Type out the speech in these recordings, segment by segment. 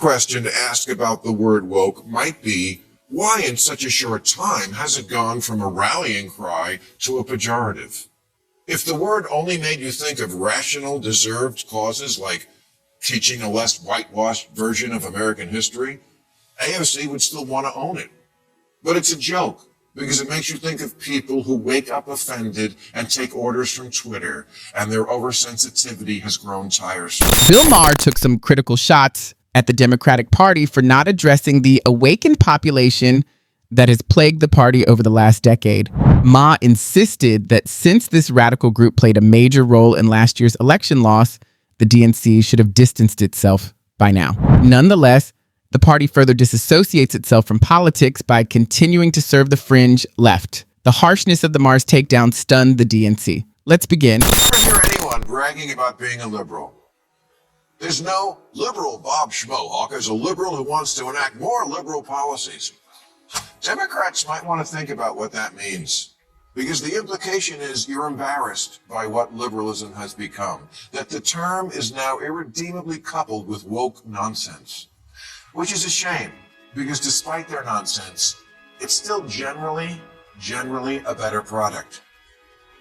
Question to ask about the word woke might be, why in such a short time has it gone from a rallying cry to a pejorative? If the word only made you think of rational, deserved causes like teaching a less whitewashed version of American history, AOC would still want to own it. But it's a joke, because it makes you think of people who wake up offended and take orders from Twitter, and their oversensitivity has grown tiresome. Bill Maher took some critical shots at the Democratic Party for not addressing the awakened population that has plagued the party over the last decade. Ma insisted that since this radical group played a major role in last year's election loss, the DNC should have distanced itself by now. Nonetheless, the party further disassociates itself from politics by continuing to serve the fringe left. The harshness of the Maher's takedown stunned the DNC. Let's begin. Never hear anyone bragging about being a liberal. There's no liberal Bob Schmohawk as a liberal who wants to enact more liberal policies. Democrats might want to think about what that means, because the implication is you're embarrassed by what liberalism has become, that the term is now irredeemably coupled with woke nonsense, which is a shame, because despite their nonsense, it's still generally a better product.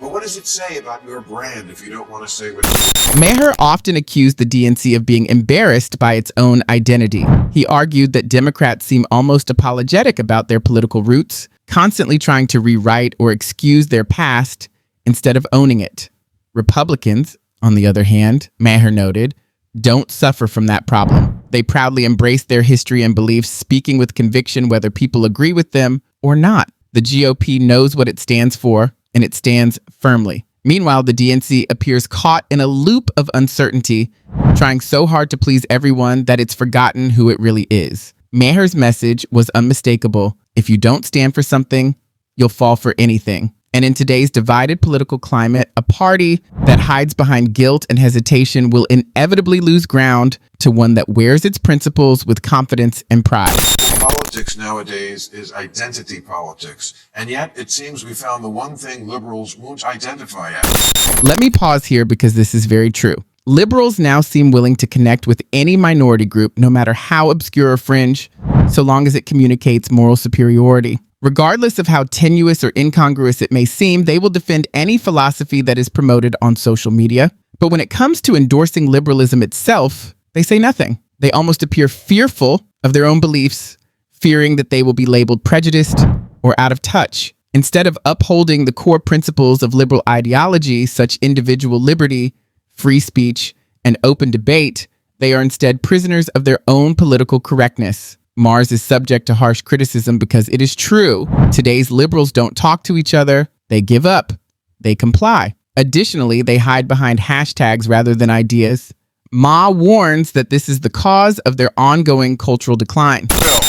But what does it say about your brand if you don't want to say what it is? Maher often accused the DNC of being embarrassed by its own identity. He argued that Democrats seem almost apologetic about their political roots, constantly trying to rewrite or excuse their past instead of owning it. Republicans, on the other hand, Maher noted, don't suffer from that problem. They proudly embrace their history and beliefs, speaking with conviction whether people agree with them or not. The GOP knows what it stands for, and it stands firmly. Meanwhile, the DNC appears caught in a loop of uncertainty, trying so hard to please everyone that it's forgotten who it really is. Maher's message was unmistakable. If you don't stand for something, you'll fall for anything. And in today's divided political climate, a party that hides behind guilt and hesitation will inevitably lose ground to one that wears its principles with confidence and pride. Politics nowadays is identity politics, and yet it seems we found the one thing liberals won't identify as. Let me pause here because this is very true. Liberals now seem willing to connect with any minority group, no matter how obscure or fringe, so long as it communicates moral superiority. Regardless of how tenuous or incongruous it may seem, they will defend any philosophy that is promoted on social media. But when it comes to endorsing liberalism itself, they say nothing. They almost appear fearful of their own beliefs, fearing that they will be labeled prejudiced or out of touch. Instead of upholding the core principles of liberal ideology, such individual liberty, free speech, and open debate, they are instead prisoners of their own political correctness. Mars is subject to harsh criticism because it is true. Today's liberals don't talk to each other. They give up. They comply. Additionally, they hide behind hashtags rather than ideas. Ma warns that this is the cause of their ongoing cultural decline. Bill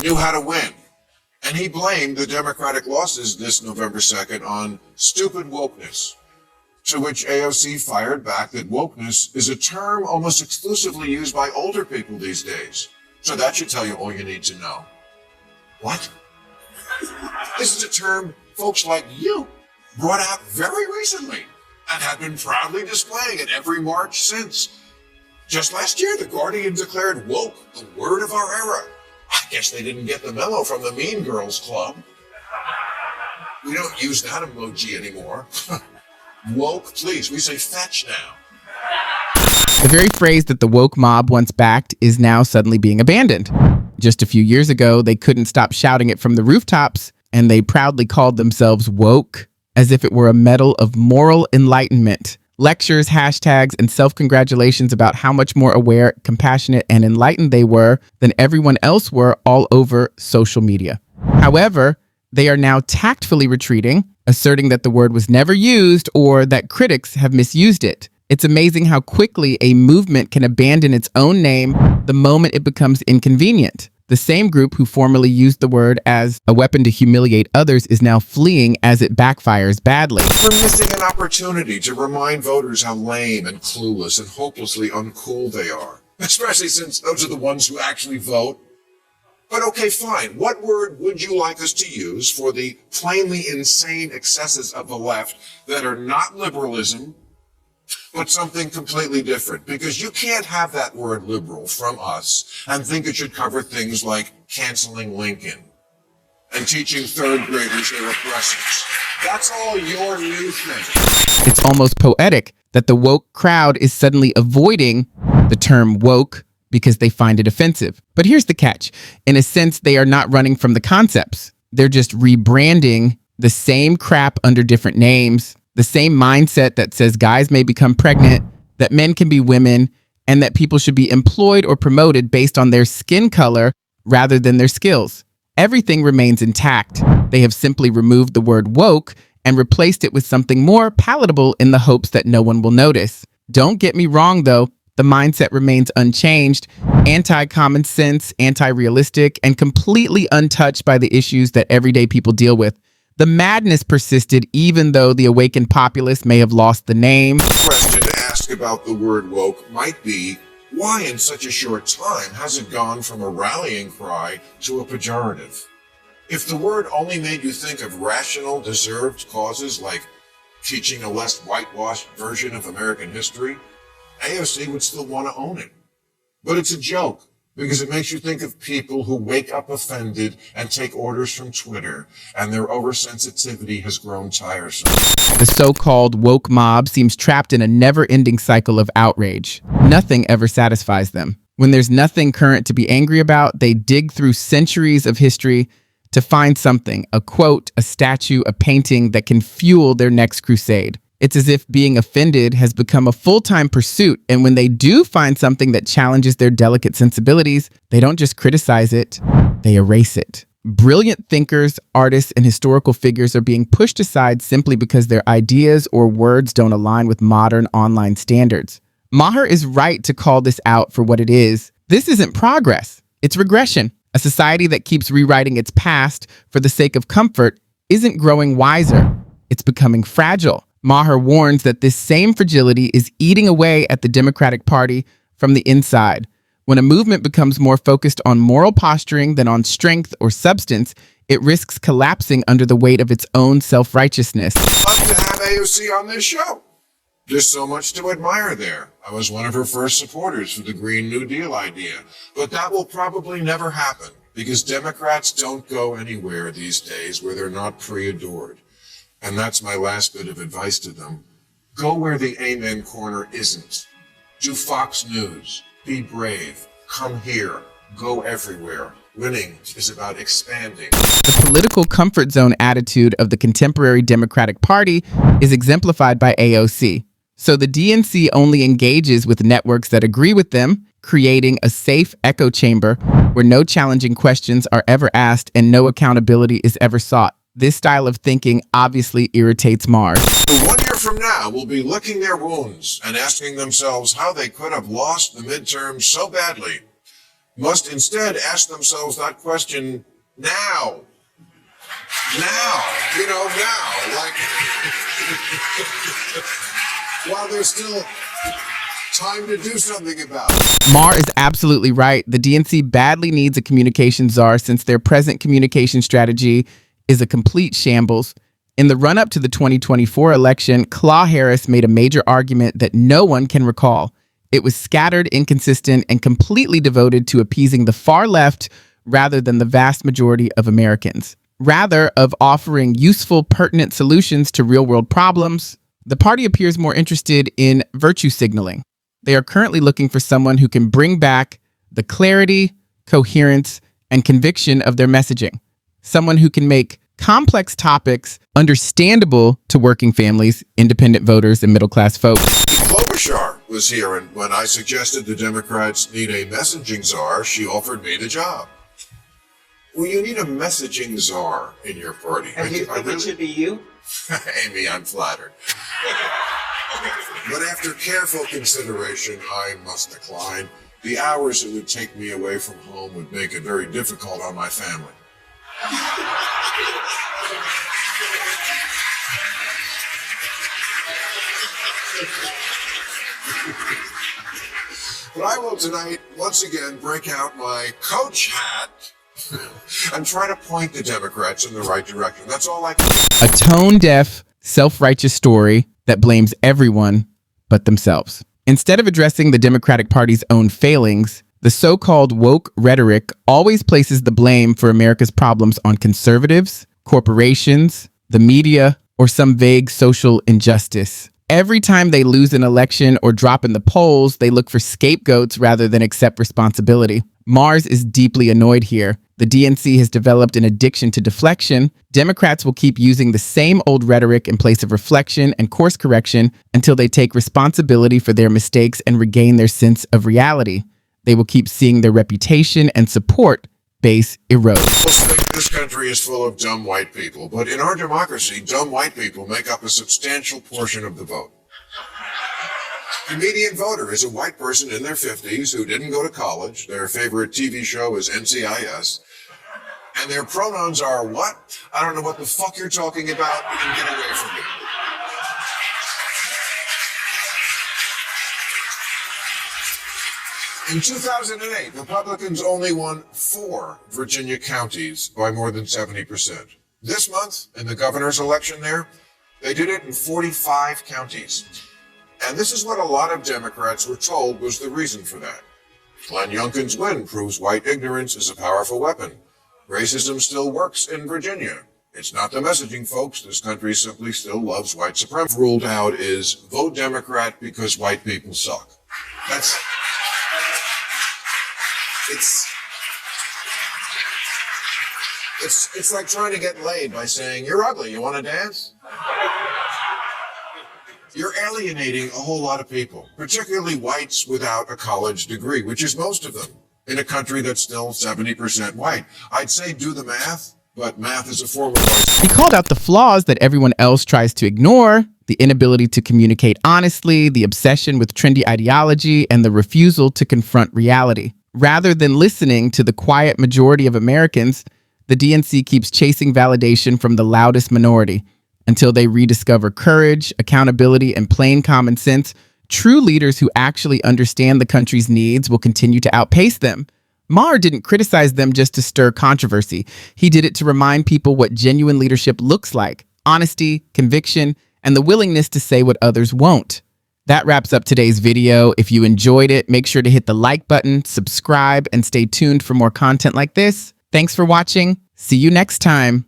knew how to win, and he blamed the Democratic losses this November 2nd on stupid wokeness, to which AOC fired back that wokeness is a term almost exclusively used by older people these days. So that should tell you all you need to know. What? This is a term folks like you brought out very recently and have been proudly displaying at every march since. Just last year, The Guardian declared woke the word of our era. I guess they didn't get the memo from the Mean Girls Club. We don't use that emoji anymore. Woke, please. We say fetch now. The very phrase that the woke mob once backed is now suddenly being abandoned. Just a few years ago, they couldn't stop shouting it from the rooftops, and they proudly called themselves woke, as if it were a medal of moral enlightenment. Lectures, hashtags, and self-congratulations about how much more aware, compassionate, and enlightened they were than everyone else were all over social media. However, they are now tactfully retreating, asserting that the word was never used or that critics have misused it. It's amazing how quickly a movement can abandon its own name the moment it becomes inconvenient. The same group who formerly used the word as a weapon to humiliate others is now fleeing as it backfires badly. We're missing an opportunity to remind voters how lame and clueless and hopelessly uncool they are, especially since those are the ones who actually vote. But okay, fine. What word would you like us to use for the plainly insane excesses of the left that are not liberalism, but something completely different, because you can't have that word liberal from us and think it should cover things like canceling Lincoln and teaching third graders their oppressors. That's all your new thing. It's almost poetic that the woke crowd is suddenly avoiding the term woke because they find it offensive. But here's the catch. In a sense, they are not running from the concepts. They're just rebranding the same crap under different names, the same mindset that says guys may become pregnant, that men can be women, and that people should be employed or promoted based on their skin color rather than their skills. Everything remains intact. They have simply removed the word woke and replaced it with something more palatable in the hopes that no one will notice. Don't get me wrong, though. The mindset remains unchanged, anti-common sense, anti-realistic, and completely untouched by the issues that everyday people deal with. The madness persisted even though the awakened populace may have lost the name. The question to ask about the word woke might be, why in such a short time has it gone from a rallying cry to a pejorative? If the word only made you think of rational, deserved causes like teaching a less whitewashed version of American history, AOC would still want to own it. But it's a joke, because it makes you think of people who wake up offended and take orders from Twitter, and their oversensitivity has grown tiresome. The so-called woke mob seems trapped in a never-ending cycle of outrage. Nothing ever satisfies them. When there's nothing current to be angry about, they dig through centuries of history to find something, a quote, a statue, a painting that can fuel their next crusade. It's as if being offended has become a full-time pursuit, and when they do find something that challenges their delicate sensibilities, they don't just criticize it, they erase it. Brilliant thinkers, artists, and historical figures are being pushed aside simply because their ideas or words don't align with modern online standards. Maher is right to call this out for what it is. This isn't progress, it's regression. A society that keeps rewriting its past for the sake of comfort isn't growing wiser, it's becoming fragile. Maher warns that this same fragility is eating away at the Democratic Party from the inside. When a movement becomes more focused on moral posturing than on strength or substance, it risks collapsing under the weight of its own self-righteousness. Love to have AOC on this show. There's so much to admire there. I was one of her first supporters for the Green New Deal idea, but that will probably never happen because Democrats don't go anywhere these days where they're not pre-adored. And that's my last bit of advice to them. Go where the amen corner isn't. Do Fox News. Be brave. Come here. Go everywhere. Winning is about expanding. The political comfort zone attitude of the contemporary Democratic Party is exemplified by AOC. So the DNC only engages with networks that agree with them, creating a safe echo chamber where no challenging questions are ever asked and no accountability is ever sought. This style of thinking obviously irritates Mars. So 1 year from now, we'll be licking their wounds and asking themselves how they could have lost the midterms so badly. Must instead ask themselves that question now. Now. Now. Like, while there's still time to do something about it. Maher is absolutely right. The DNC badly needs a communication czar since their present communication strategy is a complete shambles. In the run-up to the 2024 election, Claw Harris made a major argument that no one can recall. It was scattered, inconsistent, and completely devoted to appeasing the far left rather than the vast majority of Americans. Rather of offering useful, pertinent solutions to real-world problems, the party appears more interested in virtue signaling. They are currently looking for someone who can bring back the clarity, coherence, and conviction of their messaging. Someone who can make complex topics understandable to working families, independent voters, and middle-class folks. Klobuchar was here, and when I suggested the Democrats need a messaging czar, she offered me the job. Well, you need a messaging czar in your party. And you think it should be you? Amy, I'm flattered. But after careful consideration, I must decline. The hours it would take me away from home would make it very difficult on my family. But I will tonight once again break out my coach hat and try to point the Democrats in the right direction. That's all I can do. A tone-deaf, self-righteous story that blames everyone but themselves. Instead of addressing the Democratic Party's own failings, the so-called woke rhetoric always places the blame for America's problems on conservatives, corporations, the media, or some vague social injustice. Every time they lose an election or drop in the polls, they look for scapegoats rather than accept responsibility. Mars is deeply annoyed here. The DNC has developed an addiction to deflection. Democrats will keep using the same old rhetoric in place of reflection and course correction until they take responsibility for their mistakes and regain their sense of reality. They will keep seeing their reputation and support base erode. Most think this country is full of dumb white people, but in our democracy, dumb white people make up a substantial portion of the vote. The median voter is a white person in their 50s who didn't go to college, their favorite TV show is NCIS, and their pronouns are what? I don't know what the fuck you're talking about, and get away from me. In 2008, Republicans only won 4 Virginia counties by more than 70%. This month, in the governor's election there, they did it in 45 counties. And this is what a lot of Democrats were told was the reason for that. Glenn Youngkin's win proves white ignorance is a powerful weapon. Racism still works in Virginia. It's not the messaging, folks. This country simply still loves white supremacy. Ruled out is vote Democrat because white people suck. It's like trying to get laid by saying, you're ugly, you want to dance? You're alienating a whole lot of people, particularly whites without a college degree, which is most of them, in a country that's still 70% white. I'd say do the math, but math is a form of white. He called out the flaws that everyone else tries to ignore: the inability to communicate honestly, the obsession with trendy ideology, and the refusal to confront reality. Rather than listening to the quiet majority of Americans, the DNC keeps chasing validation from the loudest minority. Until they rediscover courage, accountability, and plain common sense, true leaders who actually understand the country's needs will continue to outpace them. Maher didn't criticize them just to stir controversy. He did it to remind people what genuine leadership looks like: honesty, conviction, and the willingness to say what others won't. That wraps up today's video. If you enjoyed it, make sure to hit the like button, subscribe, and stay tuned for more content like this. Thanks for watching. See you next time.